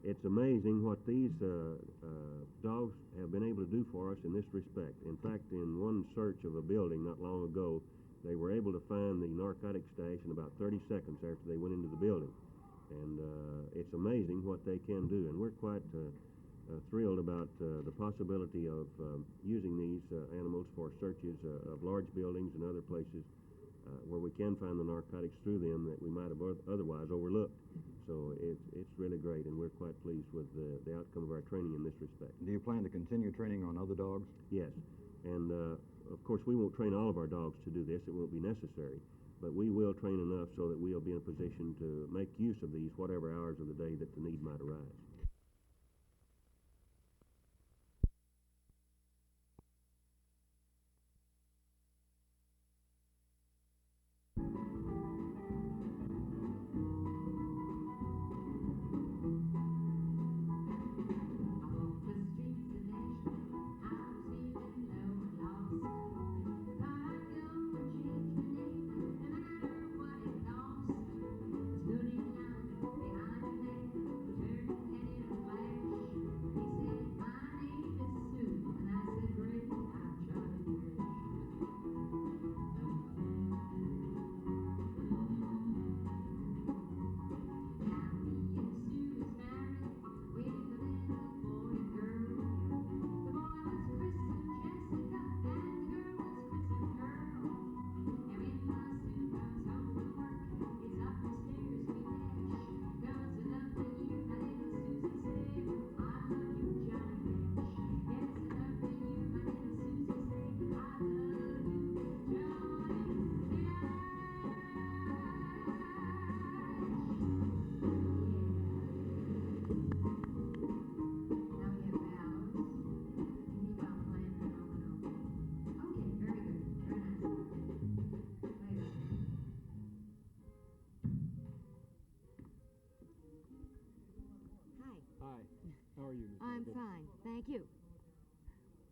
It's amazing what these dogs have been able to do for us in this respect. In fact, in one search of a building not long ago, they were able to find the narcotic stash in about 30 seconds after they went into the building. And it's amazing what they can do. And we're quite thrilled about the possibility of using these animals for searches of large buildings and other places where we can find the narcotics through them that we might have otherwise overlooked. So it's really great, and we're quite pleased with the outcome of our training in this respect. Do you plan to continue training on other dogs? Yes, and of course we won't train all of our dogs to do this. It won't be necessary, but we will train enough so that we'll be in a position to make use of these whatever hours of the day that the need might arise. Hi, how are you, Miss I'm Morgan? fine, thank you.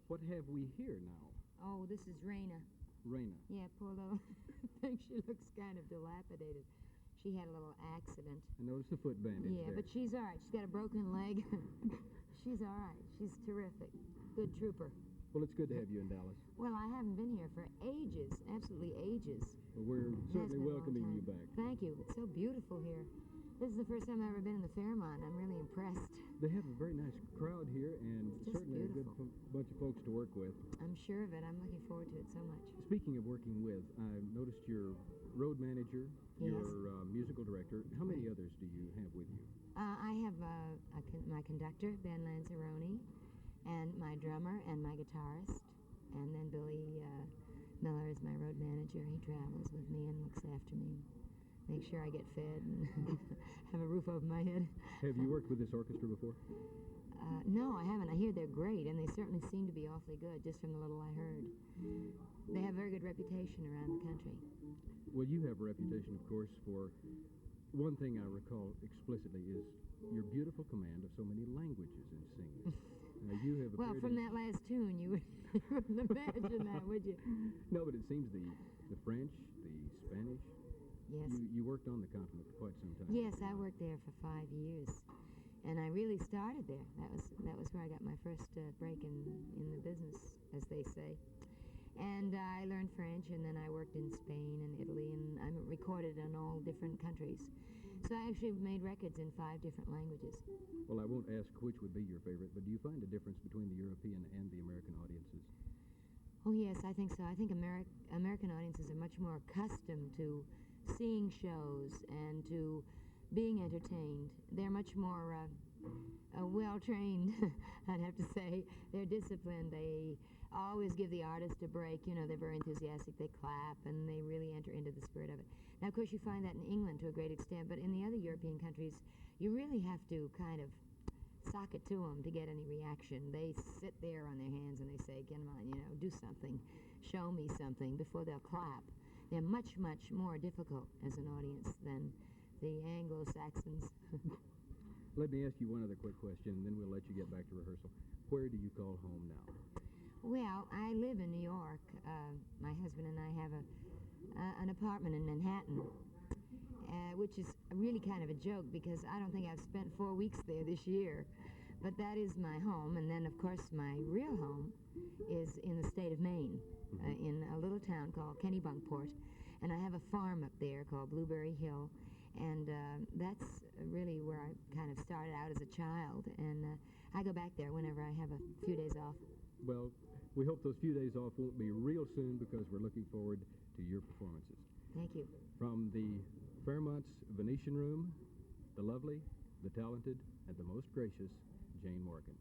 What have we here now? Oh, this is Raina. Raina. Yeah, poor little thing. She looks kind of dilapidated. She had a little accident. I noticed the foot bandage Yeah, there. but she's all right. She's got a broken leg. She's all right. She's terrific. Good trooper. Well, it's good to have you in Dallas. Well, I haven't been here for ages, absolutely ages. Well, we're It has certainly been a long welcoming time. you back. Thank you. It's so beautiful here. This is the first time I've ever been in the Fairmont. I'm really impressed. They have a very nice crowd here, and It's just certainly a good beautiful. bunch of folks to work with. I'm sure of it. I'm looking forward to it so much. Speaking of working with, I noticed your road manager, Yes. your musical director. How many others do you have with you? I have my conductor, Ben Lanzarone, and my drummer and my guitarist. And then Billy Miller is my road manager. He travels with me and looks after me. Make sure I get fed and have a roof over my head. Have you worked with this orchestra before? No, I haven't. I hear they're great, and they certainly seem to be awfully good, just from the little I heard. They have a very good reputation around the country. Well, you have a reputation, of course, for one thing I recall explicitly is your beautiful command of so many languages in singing. You have Well, appeared from in- that last tune, you wouldn't imagine that, would you? No, but it seems the French, the Spanish. Yes. You worked on the continent for quite some time. Yes, I worked there for 5 years, and I really started there. That was where I got my first break in the business, as they say. And I learned French, and then I worked in Spain and Italy, and I recorded in all different countries. So I actually made records in 5 different languages. Well, I won't ask which would be your favorite, but do you find a difference between the European and the American audiences? Oh yes, I think so. I think American audiences are much more accustomed to seeing shows and to being entertained. They're much more well-trained, I'd have to say. They're disciplined. They always give the artist a break. You know, they're very enthusiastic. They clap, and they really enter into the spirit of it. Now, of course, you find that in England to a great extent, but in the other European countries, you really have to kind of sock it to them to get any reaction. They sit there on their hands and they say, come on, you know, do something. Show me something before they'll clap. They're much, much more difficult as an audience than the Anglo-Saxons. Let me ask you one other quick question, and then we'll let you get back to rehearsal. Where do you call home now? Well, I live in New York. My husband and I have an apartment in Manhattan. which is really kind of a joke because I don't think I've spent 4 weeks there this year. But that is my home, and then, of course, my real home is in the state of Maine, in a little town called Kennebunkport, and I have a farm up there called Blueberry Hill, and that's really where I kind of started out as a child, and I go back there whenever I have a few days off. Well, we hope those few days off won't be real soon because we're looking forward to your performances. Thank you. From the Fairmont's Venetian Room, the lovely, the talented, and the most gracious Jane Morgan.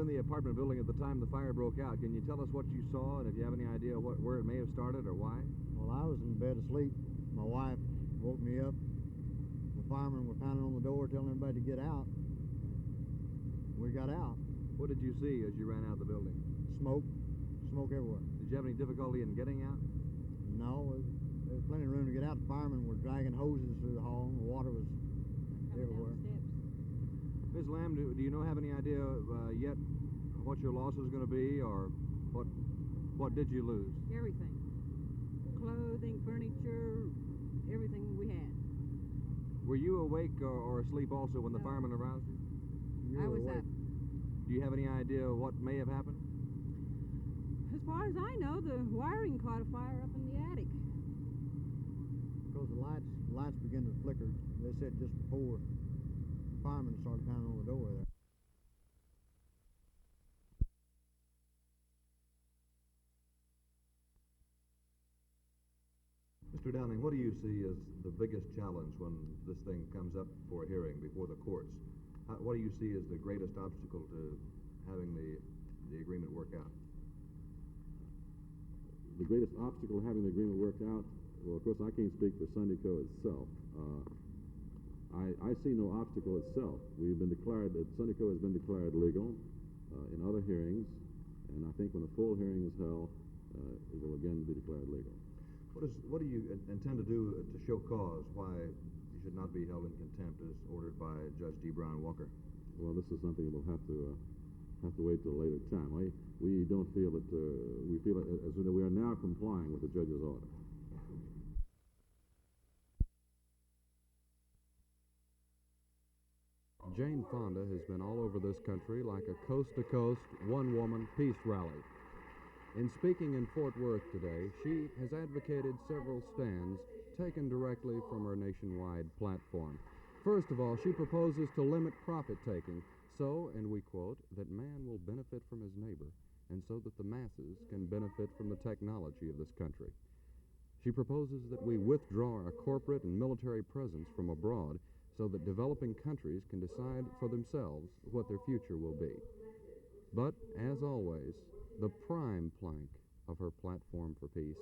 were in the apartment building at the time the fire broke out. Can you tell us what you saw and if you have any idea where it may have started or why? Well, I was in bed asleep. My wife woke me up. The firemen were pounding on the door telling everybody to get out. We got out. What did you see as you ran out of the building? Smoke everywhere. Did you have any difficulty in getting out? No, there was plenty of room to get out. The firemen were dragging hoses through the hall, and the water was everywhere. Ms. Lamb, do you have any idea yet what your loss is going to be, or what did you lose? Everything. Clothing, furniture, everything we had. Were you awake or asleep also when the firemen aroused you? You I were was awake. up. Do you have any idea what may have happened? As far as I know, the wiring caught a fire up in the attic. Because the lights began to flicker. They said just before the firemen started pounding on the door there. Mr. Downing, what do you see as the biggest challenge when this thing comes up for a hearing before the courts? What do you see as the greatest obstacle to having the agreement work out? The greatest obstacle to having the agreement work out, well, of course, I can't speak for Sunnyco itself. I see no obstacle itself. We've been declared, that Sunnyco has been declared legal in other hearings, and I think when a full hearing is held, it will again be declared legal. What do you intend to do to show cause why you should not be held in contempt as ordered by Judge D. Brown Walker? Well, this is something that we'll have to wait till a later time. We don't feel that we feel as though we are now complying with the judge's order. Jane Fonda has been all over this country like a coast-to-coast, one-woman peace rally. In speaking in Fort Worth today, she has advocated several stands taken directly from her nationwide platform. First of all, she proposes to limit profit-taking so, and we quote, that man will benefit from his neighbor, and so that the masses can benefit from the technology of this country. She proposes that we withdraw our corporate and military presence from abroad so that developing countries can decide for themselves what their future will be. But, as always, the prime plank of her platform for peace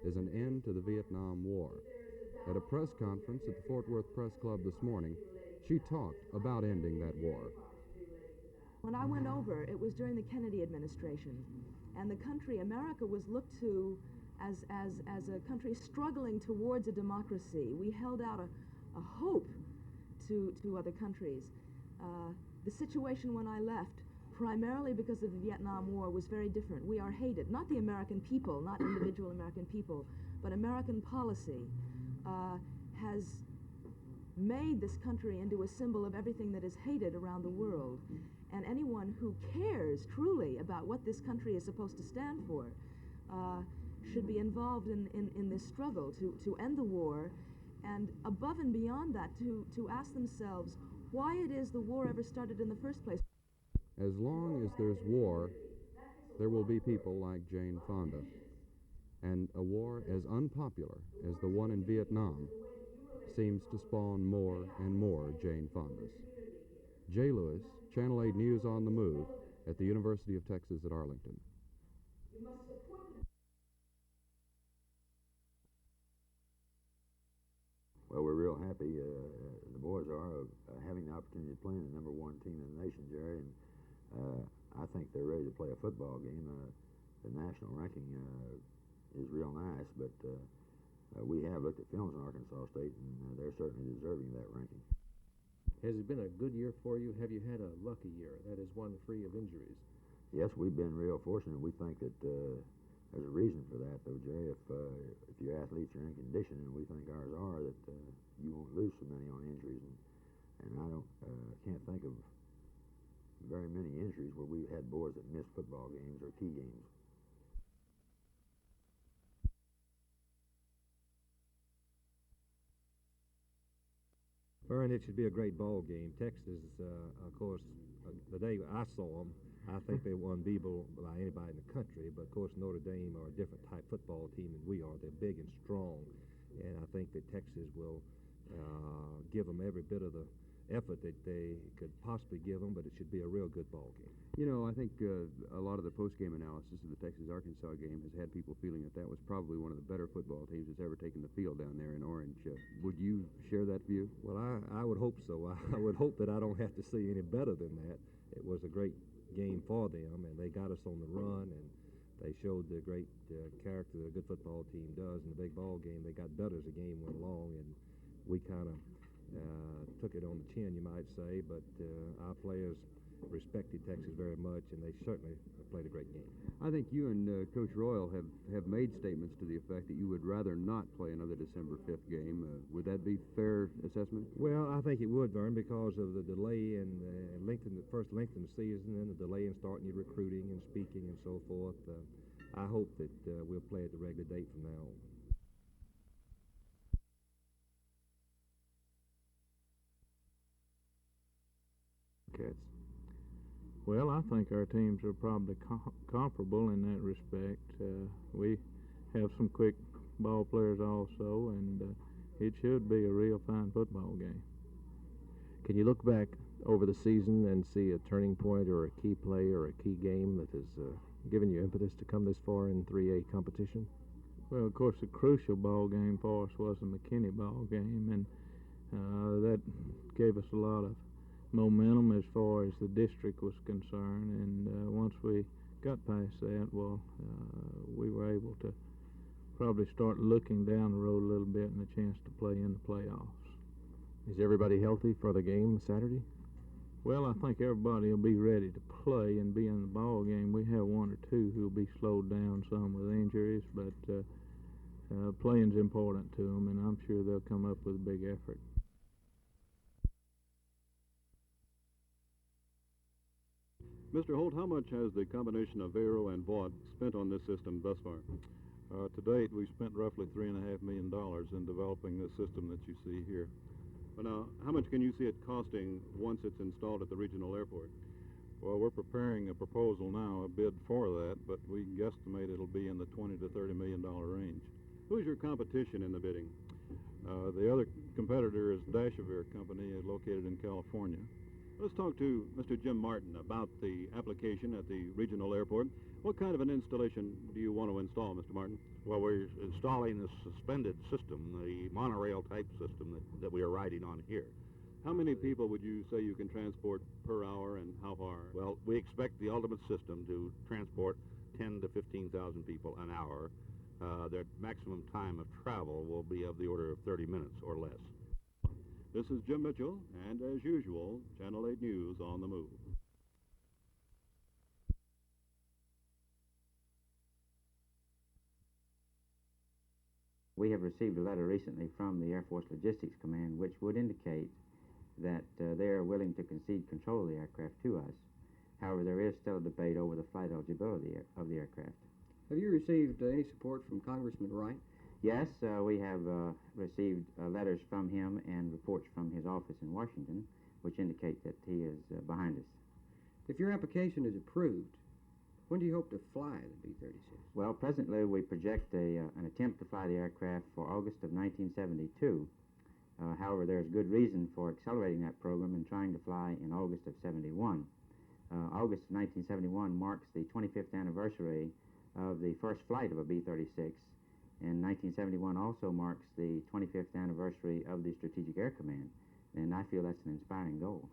is an end to the Vietnam War. At a press conference at the Fort Worth Press Club this morning, she talked about ending that war. When I went over, it was during the Kennedy administration, and the country, America, was looked to as a country struggling towards a democracy. We held out a hope to other countries. The situation when I left, primarily because of the Vietnam War, was very different. We are hated, not the American people, not individual American people, but American policy has made this country into a symbol of everything that is hated around the world. And anyone who cares truly about what this country is supposed to stand for should be involved in this struggle to end the war, and above and beyond that, to ask themselves why it is the war ever started in the first place. As long as there's war, there will be people like Jane Fonda. And a war as unpopular as the one in Vietnam seems to spawn more and more Jane Fondas. Jay Lewis, Channel 8 News on the Move, at the University of Texas at Arlington. Well, we're real happy, the boys are, of having the opportunity to play in the number one team in the nation, Jerry, and I think they're ready to play a football game. The national ranking is real nice, but we have looked at films in Arkansas State, and they're certainly deserving of that ranking. Has it been a good year for you? Have you had a lucky year? That is, one free of injuries. Yes, we've been real fortunate. We think that there's a reason for that, though, Jerry. If your athletes are in condition, and we think ours are, that you won't lose so many on injuries. And I can't think of very many injuries where we've had boys that missed football games or key games. Vern, it should be a great ball game. Texas, of course, the day I saw them, I think they won beatable by anybody in the country. But, of course, Notre Dame are a different type football team than we are. They're big and strong. And I think that Texas will give them every bit of the effort that they could possibly give them, but it should be a real good ball game. You know, I think a lot of the post-game analysis of the Texas-Arkansas game has had people feeling that that was probably one of the better football teams that's ever taken the field down there in Orange. Would you share that view? Well, I would hope so. I would hope that I don't have to see any better than that. It was a great game for them, and they got us on the run, and they showed the great character that a good football team does in the big ball game. They got better as the game went along, and we kind of took it on the chin, you might say, but our players respected Texas very much, and they certainly played a great game. I think you and Coach Royal have made statements to the effect that you would rather not play another December 5th game. Would that be fair assessment? Well, I think it would, Vern, because of the delay and length in the season and the delay in starting your recruiting and speaking and so forth. I hope that we'll play at the regular date from now on. Cats. Well, I think our teams are probably comparable in that respect. We have some quick ball players also, and it should be a real fine football game. Can you look back over the season and see a turning point or a key play or a key game that has given you impetus to come this far in 3A competition? Well, of course, the crucial ball game for us was the McKinney ball game, and that gave us a lot of momentum as far as the district was concerned, and once we got past that, well, we were able to probably start looking down the road a little bit and a chance to play in the playoffs. Is everybody healthy for the game Saturday? Well, I think everybody will be ready to play and be in the ball game. We have one or two who will be slowed down some with injuries, but playing's important to them, and I'm sure they'll come up with a big effort. Mr. Holt, how much has the combination of Aero and Vaught spent on this system thus far? To date, we've spent roughly $3.5 million in developing this system that you see here. But now, how much can you see it costing once it's installed at the regional airport? Well, we're preparing a proposal now, a bid for that, but we guesstimate it'll be in the $20 to $30 million range. Who's your competition in the bidding? The other competitor is Dashavir Company, located in California. Let's talk to Mr. Jim Martin about the application at the regional airport. What kind of an installation do you want to install, Mr. Martin? Well, we're installing this suspended system, the monorail type system that we are riding on here. How many people would you say you can transport per hour, and how far? Well, we expect the ultimate system to transport 10 to 15,000 people an hour. Their maximum time of travel will be of the order of 30 minutes or less. This is Jim Mitchell, and as usual, Channel 8 News on the move. We have received a letter recently from the Air Force Logistics Command which would indicate that they are willing to concede control of the aircraft to us. However, there is still a debate over the flight eligibility of the aircraft. Have you received any support from Congressman Wright? Yes, we have received letters from him and reports from his office in Washington which indicate that he is behind us. If your application is approved, when do you hope to fly the B-36? Well, presently we project an attempt to fly the aircraft for August of 1972. However, there is good reason for accelerating that program and trying to fly in August of 71. August of 1971 marks the 25th anniversary of the first flight of a B-36, and 1971 also marks the 25th anniversary of the Strategic Air Command, and I feel that's an inspiring goal.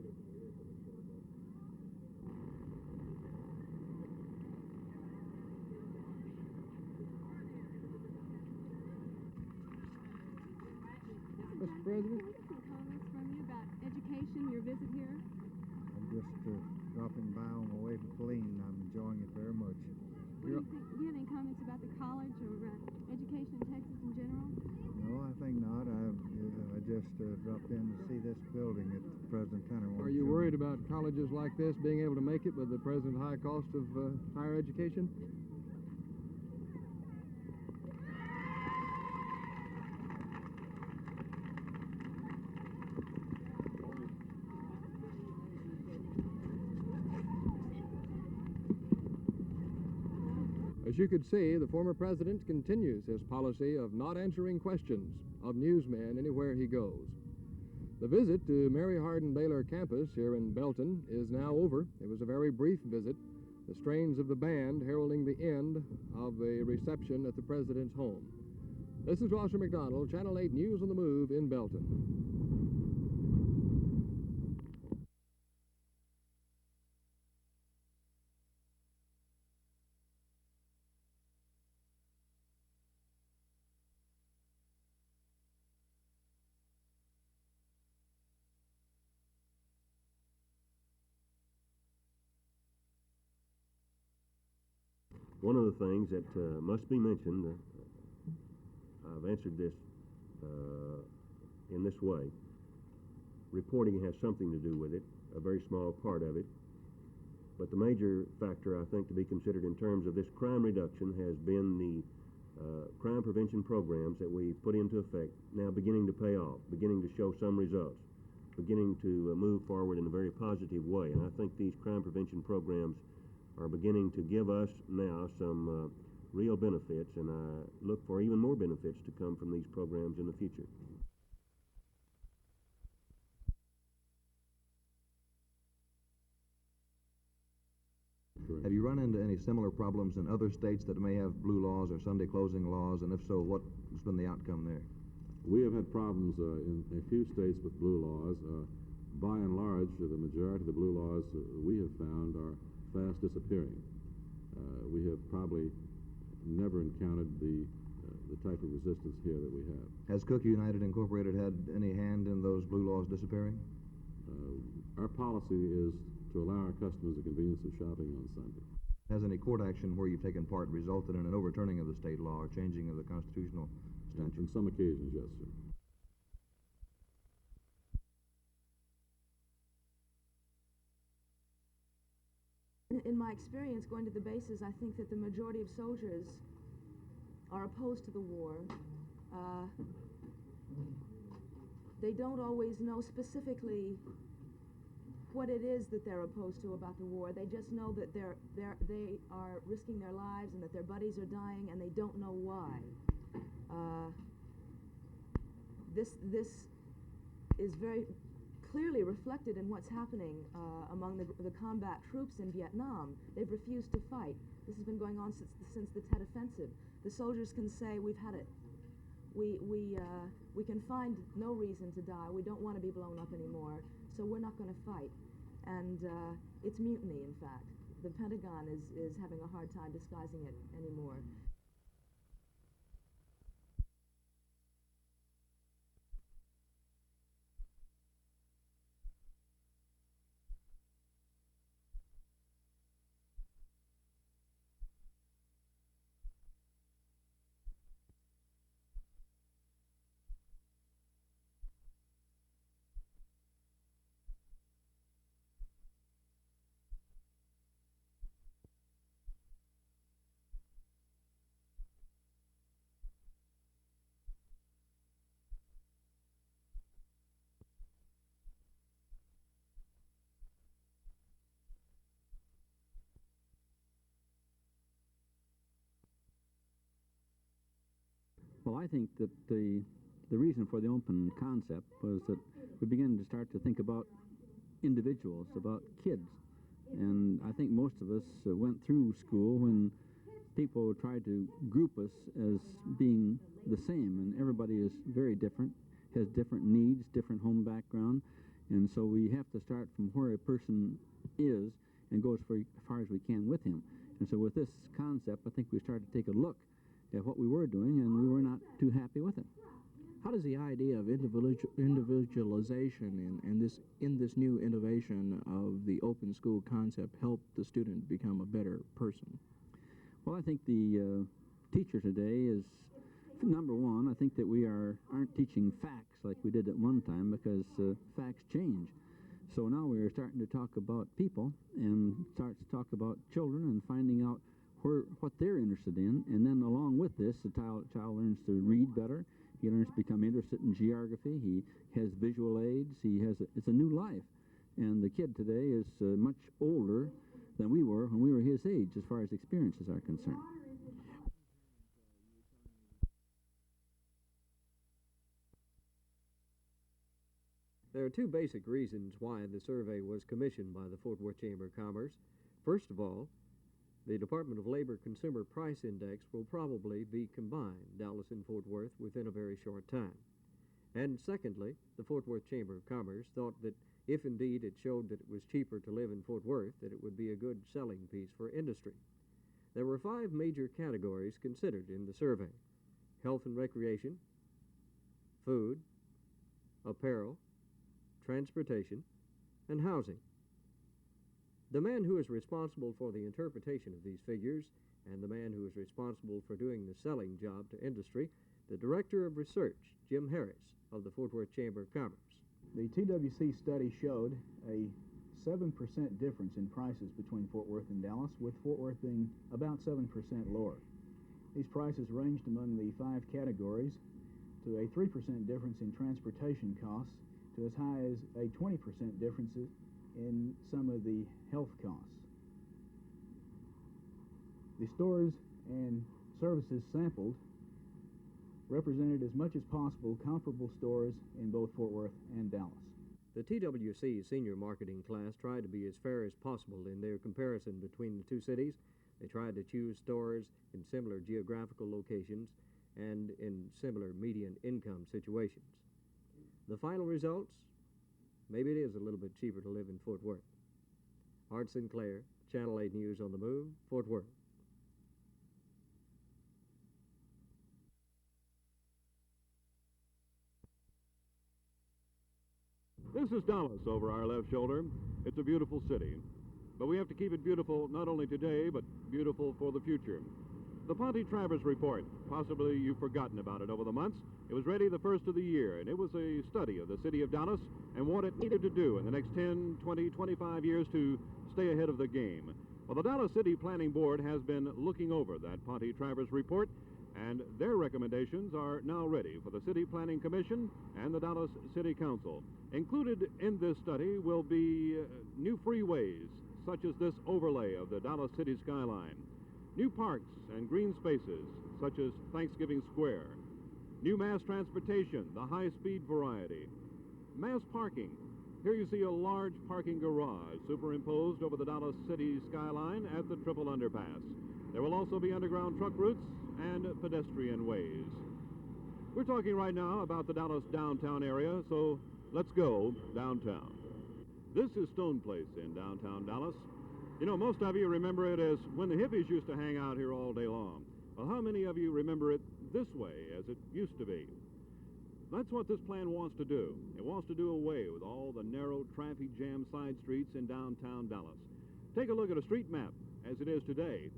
Mr. President? Some comments from you about education, your visit here. I'm just dropping by on my way to Killeen. I'm enjoying it very much. Do you have any comments about the college or education in Texas in general? No, I think not. I just dropped in to see this building that President Tanner wanted Are you to show worried me. about colleges like this being able to make it with the present high cost of higher education? As you could see, the former president continues his policy of not answering questions of newsmen anywhere he goes. The visit to Mary Hardin Baylor campus here in Belton is now over. It was a very brief visit, the strains of the band heralding the end of the reception at the president's home. This is Rosser McDonald, Channel 8 News on the Move in Belton. One of the things that must be mentioned, I've answered this in this way. Reporting has something to do with it, a very small part of it. But the major factor, I think, to be considered in terms of this crime reduction has been the crime prevention programs that we put into effect, now beginning to pay off, beginning to show some results, beginning to move forward in a very positive way. And I think these crime prevention programs are beginning to give us now some real benefits, and I look for even more benefits to come from these programs in the future. Have you run into any similar problems in other states that may have blue laws or Sunday closing laws, and if so, what's been the outcome there? We have had problems in a few states with blue laws. By and large, the majority of the blue laws we have found are fast disappearing. We have probably never encountered the type of resistance here that we have. Has Cook United Incorporated had any hand in those blue laws disappearing? Our policy is to allow our customers the convenience of shopping on Sunday. Has any court action where you've taken part resulted in an overturning of the state law or changing of the constitutional statute? On some occasions, yes, sir. In my experience going to the bases, I think that the majority of soldiers are opposed to the war. They don't always know specifically what it is that they're opposed to about the war. They just know that they are risking their lives and that their buddies are dying, and they don't know why. This is very clearly reflected in what's happening among the combat troops in Vietnam. They've refused to fight. This has been going on since the Tet Offensive. The soldiers can say, we've had it. We can find no reason to die. We don't want to be blown up anymore, so we're not going to fight. And it's mutiny, in fact. The Pentagon is having a hard time disguising it anymore. Well, I think that the reason for the open concept was that we began to start to think about individuals, about kids. And I think most of us went through school when people tried to group us as being the same, and everybody is very different, has different needs, different home background, And so we have to start from where a person is and go as far as we can with him. And so with this concept, I think we started to take a look at what we were doing, and we were not too happy with it. How does the idea of individualization and this new innovation of the open school concept help the student become a better person? Well, I think the teacher today is, number one, I think that we aren't teaching facts like we did at one time, because facts change. So now we're starting to talk about people and start to talk about children and finding out what they're interested in. And then along with this, the child learns to read better. He learns to become interested in geography. He has visual aids. It's a new life. And the kid today is much older than we were when we were his age as far as experiences are concerned. There are two basic reasons why the survey was commissioned by the Fort Worth Chamber of Commerce. First of all, the Department of Labor Consumer Price Index will probably be combined, Dallas and Fort Worth, within a very short time. And secondly, the Fort Worth Chamber of Commerce thought that if indeed it showed that it was cheaper to live in Fort Worth, that it would be a good selling piece for industry. There were 5 major categories considered in the survey: health and recreation, food, apparel, transportation, and housing. The man who is responsible for the interpretation of these figures, and the man who is responsible for doing the selling job to industry, the Director of Research, Jim Harris, of the Fort Worth Chamber of Commerce. The TWC study showed a 7% difference in prices between Fort Worth and Dallas, with Fort Worth being about 7% lower. These prices ranged among the 5 categories to a 3% difference in transportation costs to as high as a 20% difference in some of the health costs. The stores and services sampled represented as much as possible comparable stores in both Fort Worth and Dallas. The TWC senior marketing class tried to be as fair as possible in their comparison between the two cities. They tried to choose stores in similar geographical locations and in similar median income situations. The final results? Maybe it is a little bit cheaper to live in Fort Worth. Art Sinclair, Channel 8 News on the Move, Fort Worth. This is Dallas over our left shoulder. It's a beautiful city, but we have to keep it beautiful not only today, but beautiful for the future. The Ponte Travers Report, possibly you've forgotten about it over the months. It was ready the first of the year, and it was a study of the city of Dallas and what it needed to do in the next 10, 20, 25 years to stay ahead of the game. Well, the Dallas City Planning Board has been looking over that Ponte Travers Report, and their recommendations are now ready for the City Planning Commission and the Dallas City Council. Included in this study will be new freeways, such as this overlay of the Dallas city skyline, new parks and green spaces, such as Thanksgiving Square, new mass transportation, the high-speed variety, mass parking. Here you see a large parking garage superimposed over the Dallas city skyline at the Triple Underpass. There will also be underground truck routes and pedestrian ways. We're talking right now about the Dallas downtown area, so let's go downtown. This is Stone Place in downtown Dallas. You know, most of you remember it as when the hippies used to hang out here all day long. Well, how many of you remember it this way, as it used to be? That's what this plan wants to do. It wants to do away with all the narrow, traffic jam side streets in downtown Dallas. Take a look at a street map as it is today.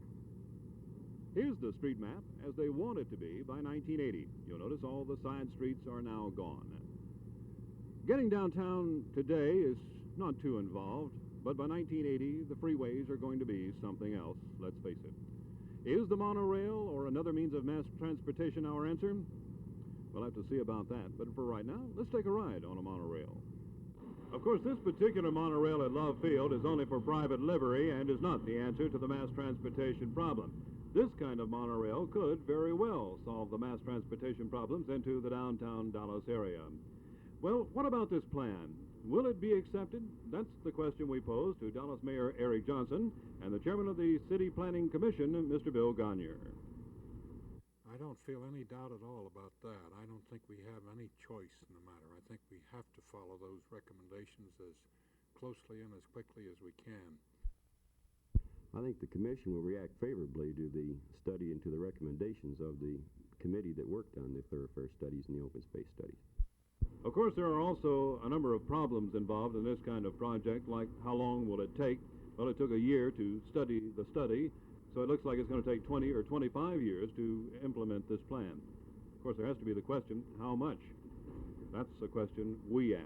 Here's the street map as they want it to be by 1980. You'll notice all the side streets are now gone. Getting downtown today is not too involved, but by 1980, the freeways are going to be something else, let's face it. Is the monorail or another means of mass transportation our answer? We'll have to see about that, but for right now, let's take a ride on a monorail. Of course, this particular monorail at Love Field is only for private livery and is not the answer to the mass transportation problem. This kind of monorail could very well solve the mass transportation problems into the downtown Dallas area. Well, what about this plan? Will it be accepted? That's the question we pose to Dallas Mayor Eric Johnson and the chairman of the City Planning Commission, Mr. Bill Gagnier. I don't feel any doubt at all about that. I don't think we have any choice in the matter. I think we have to follow those recommendations as closely and as quickly as we can. I think the commission will react favorably to the study and to the recommendations of the committee that worked on the thoroughfare studies and the open space studies. Of course, there are also a number of problems involved in this kind of project, like how long will it take? Well, it took a year to study the study, so it looks like it's going to take 20 or 25 years to implement this plan. Of course, there has to be the question, how much? That's a question we ask.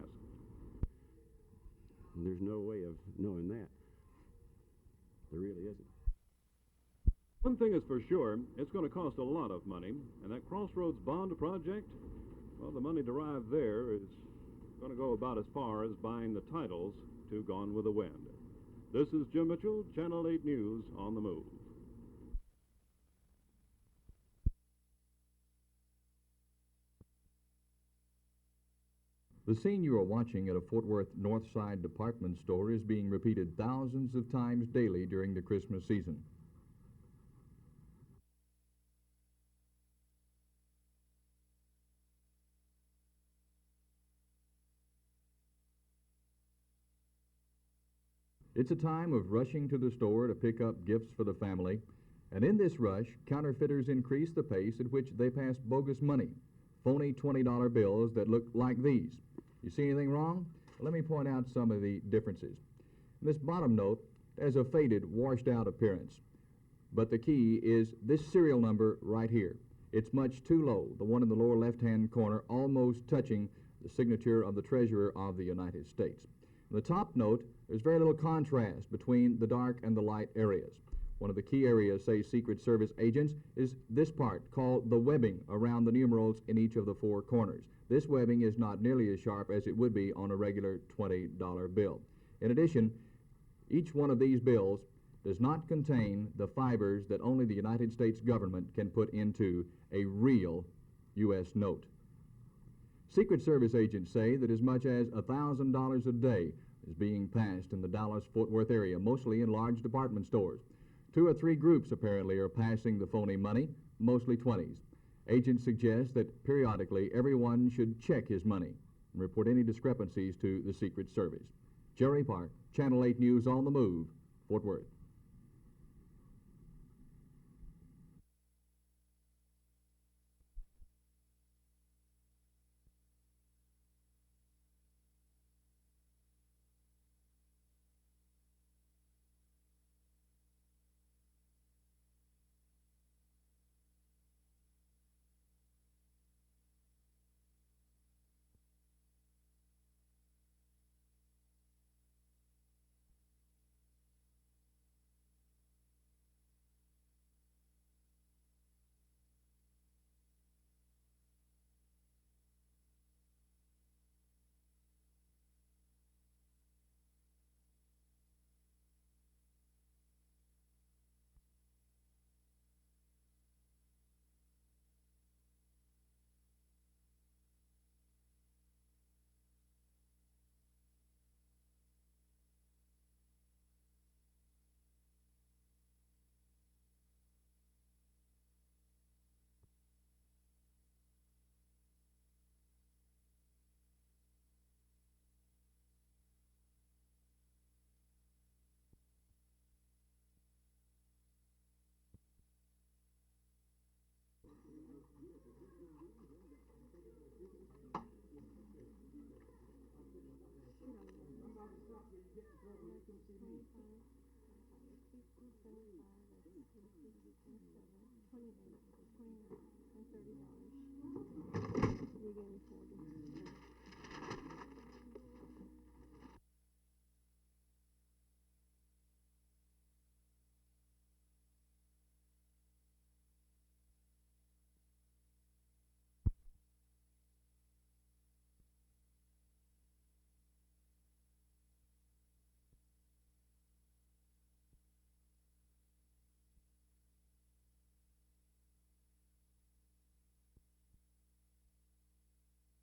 And there's no way of knowing that. There really isn't. One thing is for sure, it's going to cost a lot of money, and that Crossroads Bond project, well, the money derived there is going to go about as far as buying the titles to Gone with the Wind. This is Jim Mitchell, Channel 8 News on the Move. The scene you are watching at a Fort Worth Northside department store is being repeated thousands of times daily during the Christmas season. It's a time of rushing to the store to pick up gifts for the family, and in this rush, counterfeiters increase the pace at which they pass bogus money, phony $20 bills that look like these. You see anything wrong? Well, let me point out some of the differences. This bottom note has a faded, washed-out appearance, but the key is this serial number right here. It's much too low, the one in the lower left-hand corner, almost touching the signature of the Treasurer of the United States. In the top note, there's very little contrast between the dark and the light areas. One of the key areas, say Secret Service agents, is this part called the webbing around the numerals in each of the four corners. This webbing is not nearly as sharp as it would be on a regular $20 bill. In addition, each one of these bills does not contain the fibers that only the United States government can put into a real U.S. note. Secret Service agents say that as much as $1,000 a day is being passed in the Dallas-Fort Worth area, mostly in large department stores. 2 or 3 groups apparently are passing the phony money, mostly 20s. Agents suggest that periodically everyone should check his money and report any discrepancies to the Secret Service. Jerry Park, Channel 8 News on the Move, Fort Worth.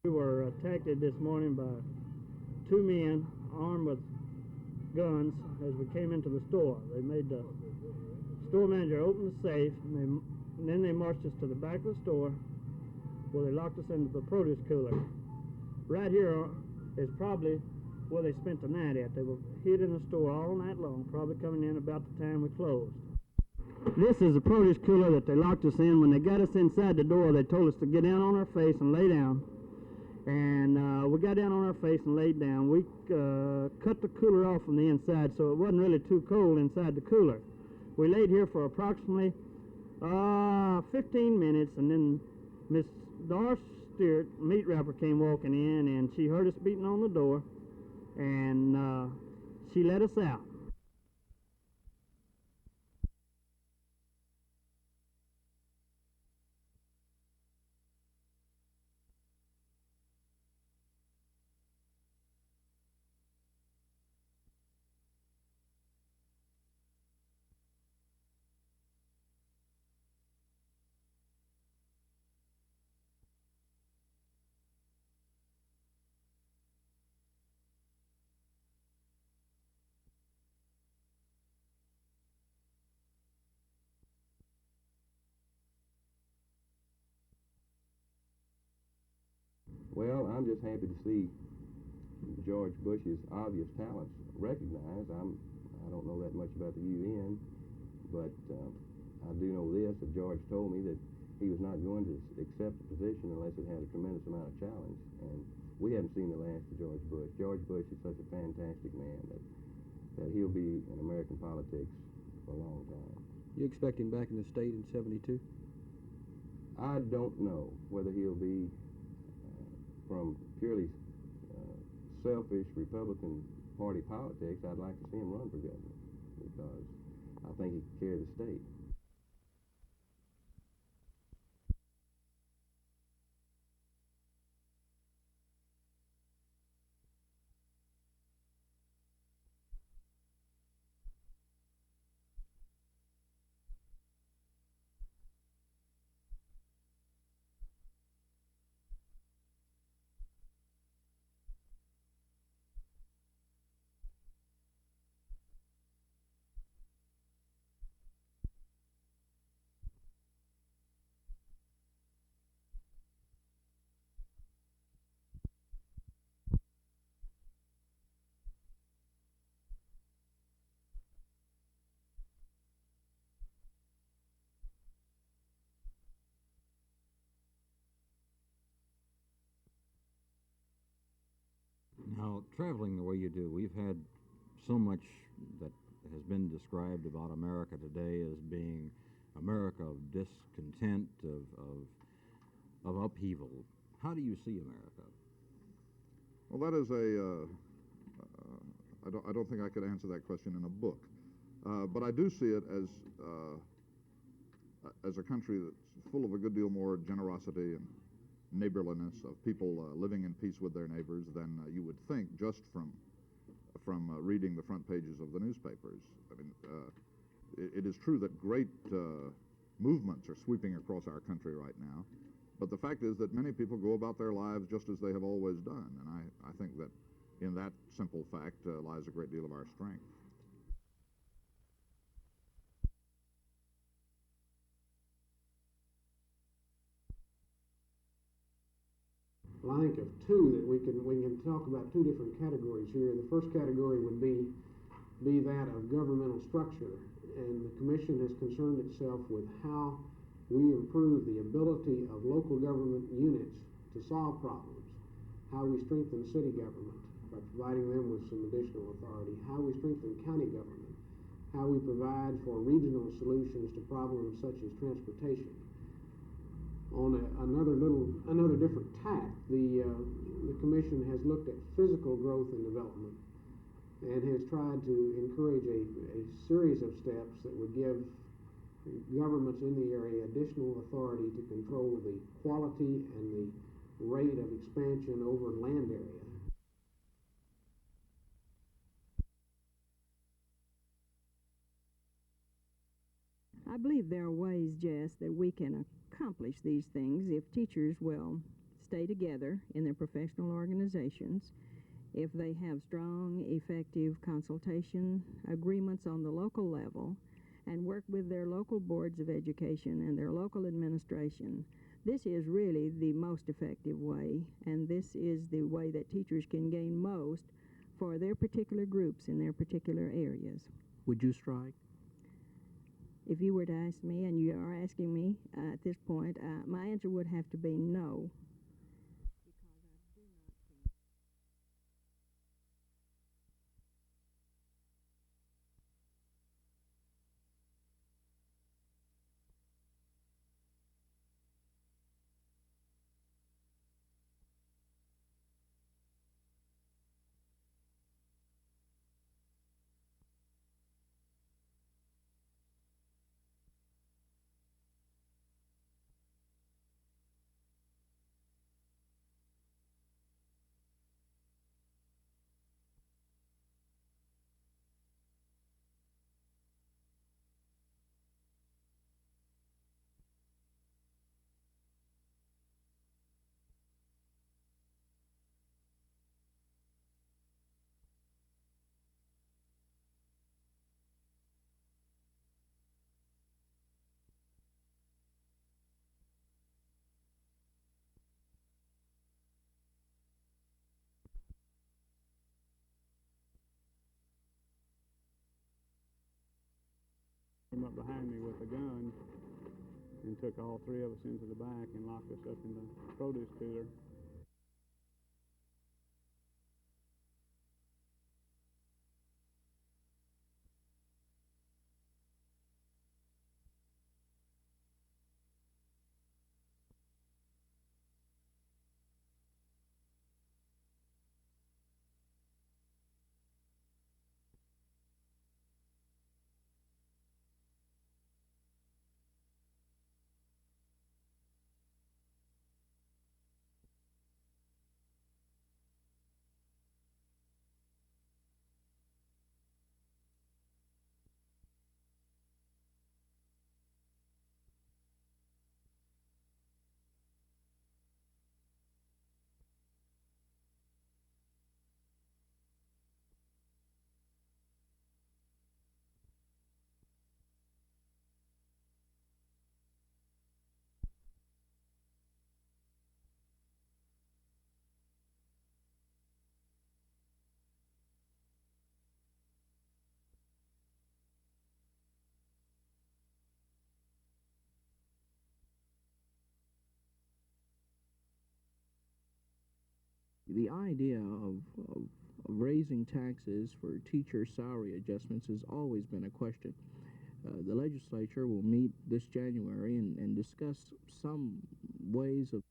We were attacked this morning by 2 men armed with guns as we came into the store. They made the store manager open the safe, and they and then they marched us to the back of the store where they locked us into the produce cooler. Right here is probably where they spent the night at. They were hid in the store all night long, probably coming in about the time we closed. This is the produce cooler that they locked us in. When they got us inside the door, they told us to get down on our face and lay down. And we got down on our face and laid down. We cut the cooler off from the inside, so it wasn't really too cold inside the cooler. We laid here for approximately 15 minutes, and then Miss Doris Stewart, meat wrapper, came walking in, and she heard us beating on the door, and she let us out. Well, I'm just happy to see George Bush's obvious talents recognized. I don't know that much about the UN, but I do know this, that George told me that he was not going to accept a position unless it had a tremendous amount of challenge. And we haven't seen the last of George Bush. George Bush is such a fantastic man that he'll be in American politics for a long time. You expect him back in the state in 72? I don't know whether he'll be from purely selfish Republican Party politics. I'd like to see him run for governor because I think he can carry the state. Now, traveling the way you do, we've had so much that has been described about America today as being America of discontent, of upheaval. How do you see America? Well, that is I don't think I could answer that question in a book. But I do see it as a country that's full of a good deal more generosity and neighborliness, of people living in peace with their neighbors than you would think just from reading the front pages of the newspapers. I mean, it is true that great movements are sweeping across our country right now, but the fact is that many people go about their lives just as they have always done, and I think that in that simple fact lies a great deal of our strength. Well, I think of two that we can talk about two different categories here. The first category would be that of governmental structure, and the Commission has concerned itself with how we improve the ability of local government units to solve problems, how we strengthen city government by providing them with some additional authority, how we strengthen county government, how we provide for regional solutions to problems such as transportation. On another different tack, the Commission has looked at physical growth and development and has tried to encourage a series of steps that would give governments in the area additional authority to control the quality and the rate of expansion over land area. I believe there are ways, Jess, that we can accomplish these things if teachers will stay together in their professional organizations, if they have strong, effective consultation agreements on the local level, and work with their local boards of education and their local administration. This is really the most effective way, and this is the way that teachers can gain most for their particular groups in their particular areas. Would you strike? If you were to ask me, and you are asking me at this point, my answer would have to be no. Came up behind me with a gun and took all three of us into the back and locked us up in the produce cooler. The idea of raising taxes for teacher salary adjustments has always been a question. The legislature will meet this January and discuss some ways of